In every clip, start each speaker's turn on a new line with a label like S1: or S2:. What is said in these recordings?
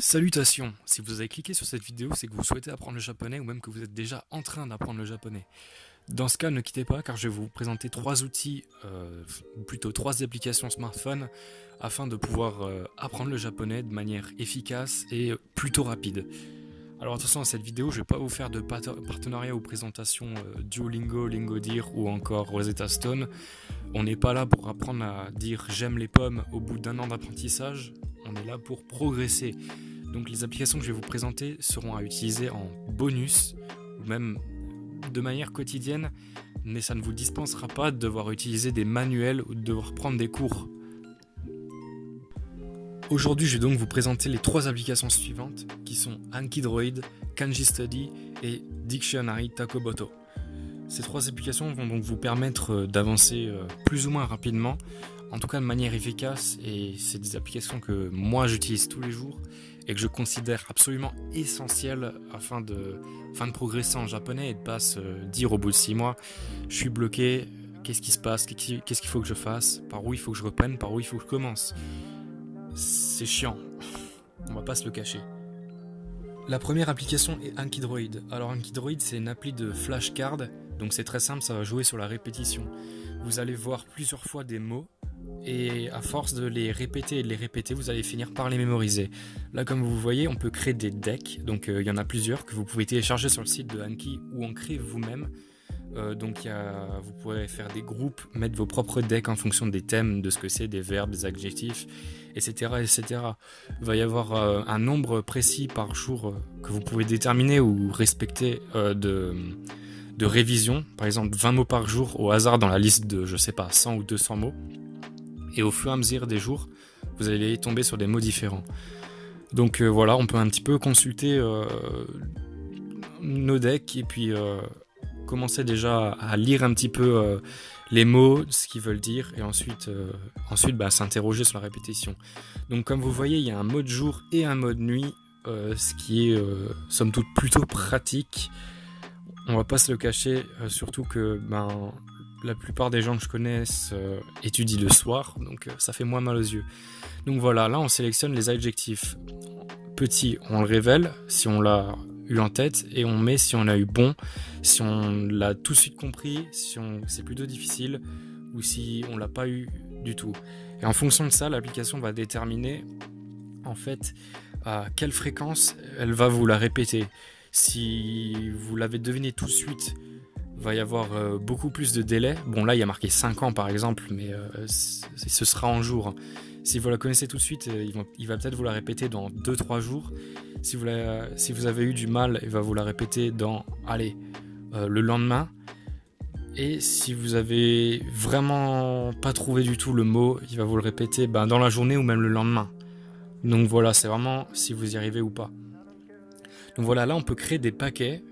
S1: Salutations! Si vous avez cliqué sur cette vidéo, c'est que vous souhaitez apprendre le japonais ou même que vous êtes déjà en train d'apprendre le japonais. Dans ce cas, ne quittez pas car je vais vous présenter trois outils, ou plutôt trois applications smartphone afin de pouvoir apprendre le japonais de manière efficace et plutôt rapide. Alors attention, à cette vidéo, je ne vais pas vous faire de partenariat ou présentation Duolingo, Lingodeer ou encore Rosetta Stone. On n'est pas là pour apprendre à dire j'aime les pommes au bout d'un an d'apprentissage, on est là pour progresser. Donc les applications que je vais vous présenter seront à utiliser en bonus ou même de manière quotidienne, mais ça ne vous dispensera pas de devoir utiliser des manuels ou de devoir prendre des cours. Aujourd'hui, je vais donc vous présenter les trois applications suivantes qui sont Anki Droid, Kanji Study et Dictionary Takoboto. Ces trois applications vont donc vous permettre d'avancer plus ou moins rapidement, en tout cas de manière efficace, et c'est des applications que moi j'utilise tous les jours et que je considère absolument essentielles afin de progresser en japonais et de ne pas se dire au bout de 6 mois je suis bloqué, qu'est-ce qui se passe, qu'est-ce qu'il faut que je fasse, par où il faut que je reprenne, par où il faut que je commence. C'est chiant, on va pas se le cacher. La première application est Anki Droid. Alors Anki Droid, c'est une appli de flashcard, donc c'est très simple, ça va jouer sur la répétition. Vous allez voir plusieurs fois des mots et à force de les répéter et de les répéter, vous allez finir par les mémoriser. Là, comme vous voyez, on peut créer des decks, donc il y en a plusieurs que vous pouvez télécharger sur le site de Anki ou en créer vous-même. Vous pourrez faire des groupes, mettre vos propres decks en fonction des thèmes, de ce que c'est, des verbes, des adjectifs, etc. etc. Il va y avoir un nombre précis par jour que vous pouvez déterminer ou respecter de révision. Par exemple, 20 mots par jour au hasard dans la liste de, je sais pas, 100 ou 200 mots. Et au fur et à mesure des jours, vous allez tomber sur des mots différents. Donc voilà, on peut un petit peu consulter nos decks et puis commencer déjà à lire un petit peu les mots, ce qu'ils veulent dire, et ensuite s'interroger sur la répétition. Donc comme vous voyez, il y a un mode jour et un mode nuit, ce qui est somme toute plutôt pratique. On va pas se le cacher, surtout que la plupart des gens que je connaisse étudient le soir, donc ça fait moins mal aux yeux. Donc voilà, là on sélectionne les adjectifs. Petit, on le révèle si on l'a eu en tête, et on met si on a eu bon, si on l'a tout de suite compris, si c'est plutôt difficile, ou si on l'a pas eu du tout. Et en fonction de ça, l'application va déterminer en fait à quelle fréquence elle va vous la répéter. Si vous l'avez deviné tout de suite, il va y avoir beaucoup plus de délai. Bon, là il y a marqué 5 ans par exemple, mais ce sera en jours. Si vous la connaissez tout de suite, il va peut-être vous la répéter dans 2-3 jours. Si vous avez eu du mal, il va vous la répéter dans le lendemain. Et si vous avez vraiment pas trouvé du tout le mot, il va vous le répéter dans la journée ou même le lendemain. Donc voilà, c'est vraiment si vous y arrivez ou pas. Donc voilà, là on peut créer des paquets.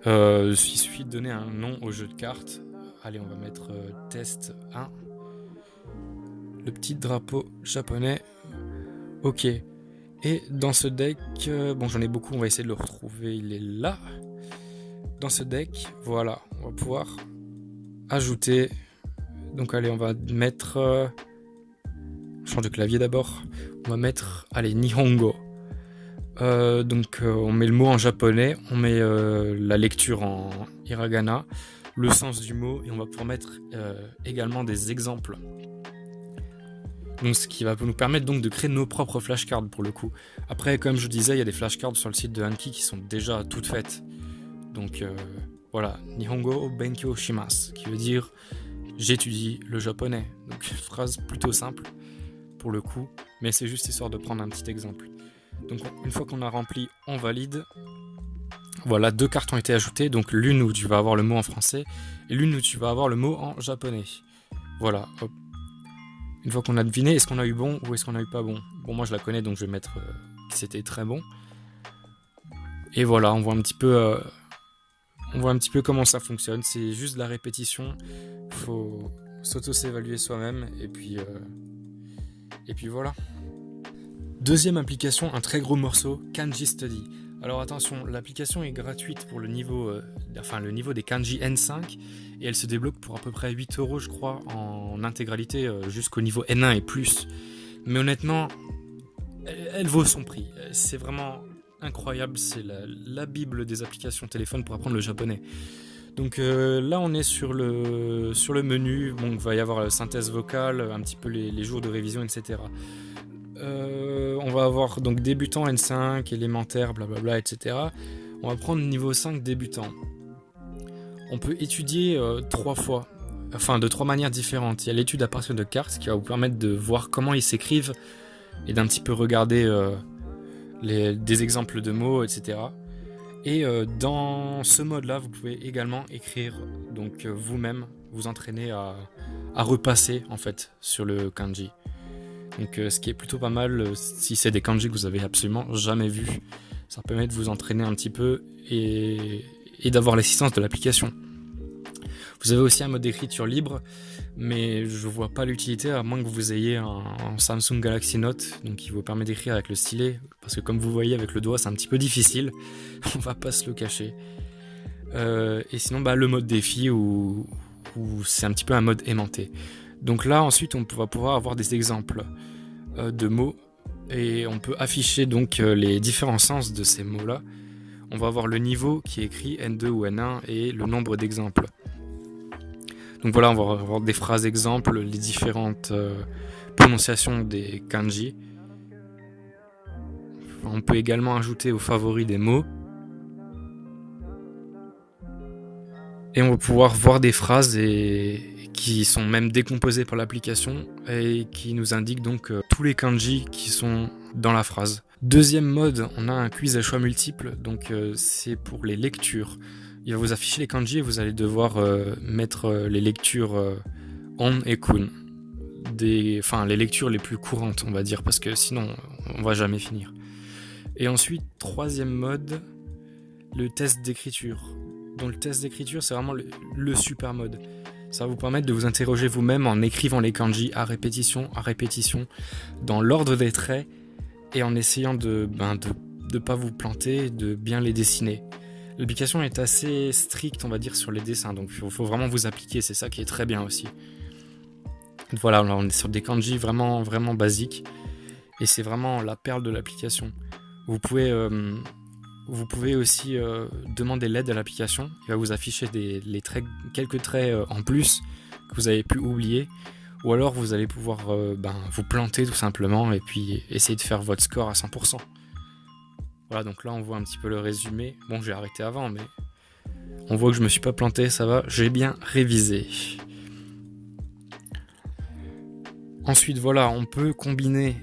S1: Il suffit de donner un nom au jeu de cartes. Allez, on va mettre test 1. Le petit drapeau japonais. Ok. Et dans ce deck, j'en ai beaucoup, on va essayer de le retrouver, il est là. Dans ce deck, voilà, on va pouvoir ajouter. Donc allez, on va mettre... change de clavier d'abord. On va mettre, Nihongo. On met le mot en japonais, on met la lecture en hiragana, le sens du mot, et on va pouvoir mettre également des exemples. Donc, ce qui va nous permettre donc de créer nos propres flashcards pour le coup. Après, comme je disais, il y a des flashcards sur le site de Anki qui sont déjà toutes faites. Donc voilà, Nihongo Benkyo Shimasu, qui veut dire j'étudie le japonais. Donc une phrase plutôt simple pour le coup, mais c'est juste histoire de prendre un petit exemple. Donc une fois qu'on a rempli, on valide. Voilà, 2 cartes ont été ajoutées, donc l'une où tu vas avoir le mot en français et l'une où tu vas avoir le mot en japonais. Voilà, hop. Une fois qu'on a deviné, est-ce qu'on a eu bon ou est-ce qu'on a eu pas bon? Bon, moi je la connais, donc je vais mettre que c'était très bon. Et voilà, on voit un petit peu comment ça fonctionne. C'est juste de la répétition. Faut s'auto-s'évaluer soi-même et puis voilà. Deuxième application, un très gros morceau, Kanji Study. Alors attention, l'application est gratuite pour le niveau des kanji N5 et elle se débloque pour à peu près 8€ je crois en intégralité jusqu'au niveau N1 et plus. Mais honnêtement, elle vaut son prix. c'est vraiment incroyable, c'est la bible des applications téléphone pour apprendre le japonais. Donc là on est sur le menu, bon, il va y avoir la synthèse vocale, un petit peu les jours de révision, etc. On va avoir donc débutant N5, élémentaire, blablabla, etc. On va prendre niveau 5 débutant. On peut étudier 3 fois, enfin de 3 manières différentes. Il y a l'étude à partir de cartes qui va vous permettre de voir comment ils s'écrivent et d'un petit peu regarder des exemples de mots, etc. Et dans ce mode-là, vous pouvez également écrire donc vous-même, vous entraîner à repasser en fait sur le kanji. Donc ce qui est plutôt pas mal si c'est des kanji que vous avez absolument jamais vus. Ça permet de vous entraîner un petit peu et d'avoir l'assistance de l'application. Vous avez aussi un mode d'écriture libre, mais je vois pas l'utilité à moins que vous ayez un Samsung Galaxy Note, donc qui vous permet d'écrire avec le stylet, parce que comme vous voyez avec le doigt c'est un petit peu difficile, on va pas se le cacher. Et sinon le mode défi où c'est un petit peu un mode aimanté. Donc là ensuite on va pouvoir avoir des exemples de mots et on peut afficher donc les différents sens de ces mots-là. On va avoir le niveau qui est écrit N2 ou N1 et le nombre d'exemples. Donc voilà, on va avoir des phrases exemples, les différentes prononciations des kanji. On peut également ajouter aux favoris des mots. Et on va pouvoir voir des phrases qui sont même décomposées par l'application et qui nous indiquent donc tous les kanji qui sont dans la phrase. Deuxième mode, on a un quiz à choix multiples, donc c'est pour les lectures. Il va vous afficher les kanji et vous allez devoir mettre les lectures on et kun. Les lectures les plus courantes, on va dire, parce que sinon on va jamais finir. Et ensuite, troisième mode, le test d'écriture. Donc le test d'écriture, c'est vraiment le super mode. Ça va vous permettre de vous interroger vous-même en écrivant les kanji à répétition, dans l'ordre des traits, et en essayant de pas vous planter, de bien les dessiner. L'application est assez stricte, on va dire, sur les dessins, donc il faut vraiment vous appliquer, c'est ça qui est très bien aussi. Voilà, là on est sur des kanji vraiment, vraiment basiques, et c'est vraiment la perle de l'application. Vous pouvez aussi demander l'aide à l'application, il va vous afficher quelques traits en plus que vous avez pu oublier, ou alors vous allez pouvoir vous planter tout simplement, et puis essayer de faire votre score à 100%. Voilà, donc là on voit un petit peu le résumé. Bon, j'ai arrêté avant, mais on voit que je me suis pas planté, ça va, j'ai bien révisé. Ensuite, voilà, on peut combiner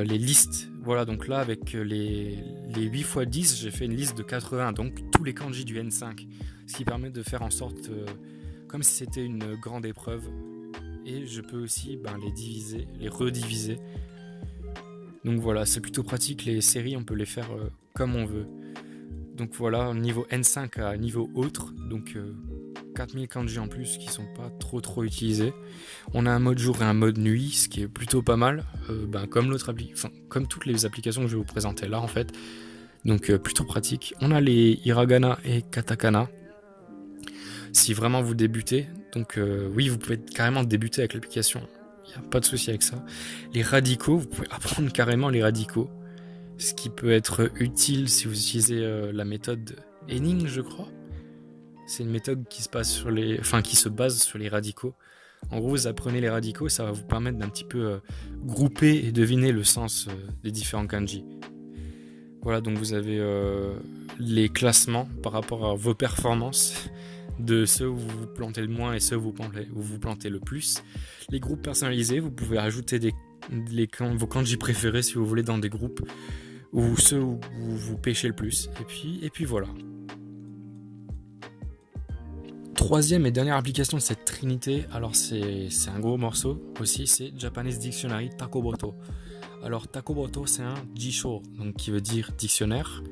S1: les listes. Voilà, donc là avec les 8 x 10, j'ai fait une liste de 80, donc tous les kanji du N5, ce qui permet de faire en sorte comme si c'était une grande épreuve. Et je peux aussi les rediviser. Donc voilà, c'est plutôt pratique, les séries on peut les faire comme on veut. Donc voilà, niveau N5 à niveau autre, donc 4000 kanji en plus qui sont pas trop utilisés. On a un mode jour et un mode nuit, ce qui est plutôt pas mal, comme toutes les applications que je vais vous présenter là en fait. Donc plutôt pratique. On a les hiragana et katakana. Si vraiment vous débutez, donc oui, vous pouvez carrément débuter avec l'application. Il n'y a pas de souci avec ça. Les radicaux, vous pouvez apprendre carrément les radicaux. Ce qui peut être utile si vous utilisez la méthode Henning, je crois. C'est une méthode qui se base sur les radicaux. En gros, vous apprenez les radicaux et ça va vous permettre d'un petit peu grouper et deviner le sens des différents kanji. Voilà, donc vous avez les classements par rapport à vos performances, de ceux où vous vous plantez le moins et ceux où vous plantez le plus. Les groupes personnalisés, vous pouvez ajouter vos kanji préférés si vous voulez dans des groupes, ou ceux où vous pêchez le plus. Et puis voilà. Troisième et dernière application de cette trinité, alors c'est un gros morceau aussi, c'est Japanese Dictionary Takoboto. Alors Takoboto, c'est un jisho, donc qui veut dire dictionnaire.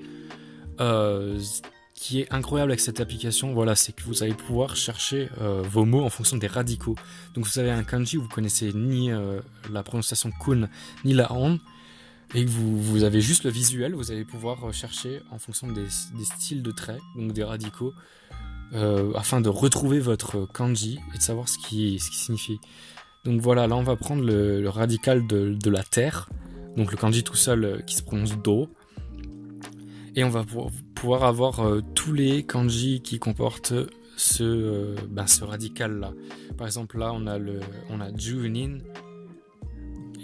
S1: Qui est incroyable avec cette application, voilà, c'est que vous allez pouvoir chercher vos mots en fonction des radicaux. Donc vous avez un kanji où vous connaissez ni la prononciation kun ni la on, et que vous avez juste le visuel, vous allez pouvoir chercher en fonction des styles de traits, donc des radicaux, afin de retrouver votre kanji et de savoir ce qui signifie. Donc voilà, là on va prendre le radical de la terre, donc le kanji tout seul qui se prononce do. Et on va pouvoir avoir tous les kanji qui comportent ce radical-là. Par exemple, là, on a Junin,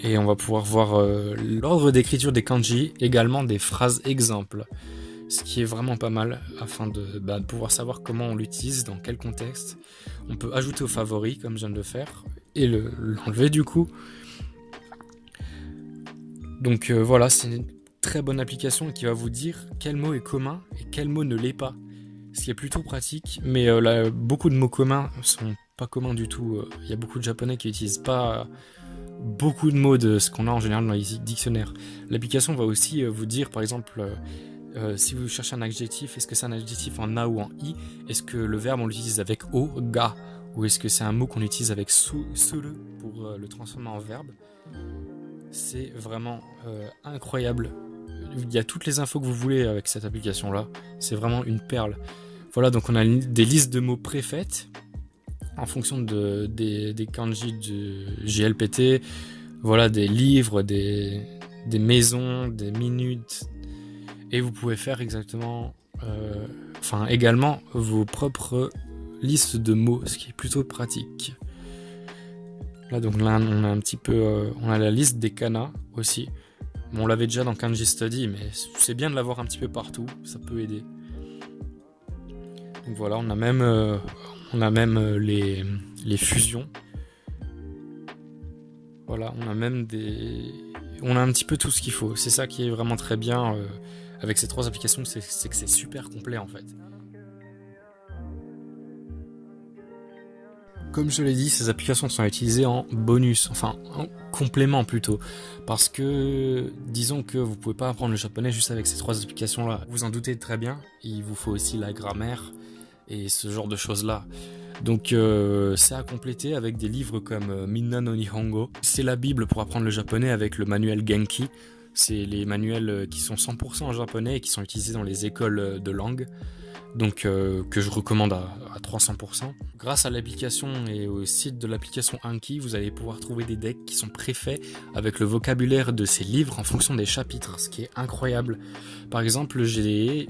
S1: et on va pouvoir voir l'ordre d'écriture des kanji, également des phrases exemples, ce qui est vraiment pas mal afin de pouvoir savoir comment on l'utilise, dans quel contexte. On peut ajouter aux favoris, comme je viens de le faire, et l'enlever du coup. Donc voilà, c'est une très bonne application qui va vous dire quel mot est commun et quel mot ne l'est pas. Ce qui est plutôt pratique, mais là, beaucoup de mots communs sont pas communs du tout. Il y a beaucoup de japonais qui n'utilisent pas beaucoup de mots de ce qu'on a en général dans les dictionnaires. L'application va aussi vous dire, par exemple, si vous cherchez un adjectif, est-ce que c'est un adjectif en a ou en i? Est-ce que le verbe on l'utilise avec o, ga? Ou est-ce que c'est un mot qu'on utilise avec suru pour le transformer en verbe? C'est vraiment incroyable. Il y a toutes les infos que vous voulez avec cette application-là. C'est vraiment une perle. Voilà, donc on a des listes de mots préfaites en fonction des kanji du JLPT. Voilà, des livres, des maisons, des minutes. Et vous pouvez faire également vos propres listes de mots, ce qui est plutôt pratique. Là, donc là, on a un petit peu, on a la liste des kana aussi. Bon, on l'avait déjà dans Kanji Study, mais c'est bien de l'avoir un petit peu partout, ça peut aider. Donc voilà, on a même les fusions. Voilà, on a un petit peu tout ce qu'il faut. C'est ça qui est vraiment très bien avec ces 3 applications, c'est que c'est super complet en fait. Comme je l'ai dit, ces applications sont utilisées en bonus, enfin en complément plutôt, parce que disons que vous pouvez pas apprendre le japonais juste avec ces 3 applications-là. Vous en doutez très bien, il vous faut aussi la grammaire et ce genre de choses-là. Donc c'est à compléter avec des livres comme Minna no Nihongo. C'est la bible pour apprendre le japonais avec le manuel Genki. C'est les manuels qui sont 100% en japonais et qui sont utilisés dans les écoles de langue. Donc que je recommande à 300%. Grâce à l'application et au site de l'application Anki, vous allez pouvoir trouver des decks qui sont préfaits avec le vocabulaire de ces livres en fonction des chapitres, ce qui est incroyable. Par exemple, j'ai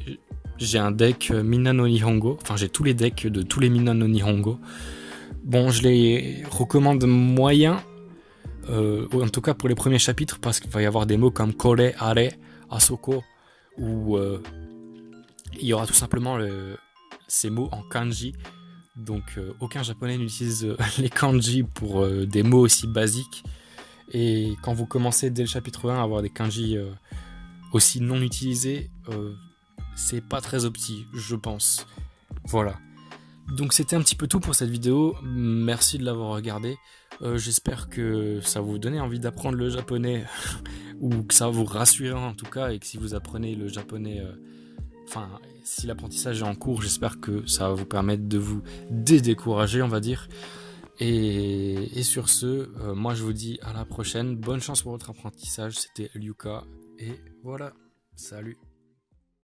S1: un deck Minna no Nihongo, enfin j'ai tous les decks de tous les Minna no Nihongo. Bon, je les recommande moyen, en tout cas pour les premiers chapitres, parce qu'il va y avoir des mots comme kore, are, asoko, ou il y aura tout simplement ces mots en kanji. Donc aucun japonais n'utilise les kanji pour des mots aussi basiques. Et quand vous commencez dès le chapitre 1 à avoir des kanji aussi non utilisés, c'est pas très opti, je pense. Voilà. Donc c'était un petit peu tout pour cette vidéo. Merci de l'avoir regardé. J'espère que ça vous donnait envie d'apprendre le japonais ou que ça va vous rassurer en tout cas, et que si vous apprenez le japonais... si l'apprentissage est en cours, j'espère que ça va vous permettre de vous dédécourager, on va dire. Et sur ce, moi je vous dis à la prochaine. Bonne chance pour votre apprentissage. C'était Lyuka. Et voilà, salut.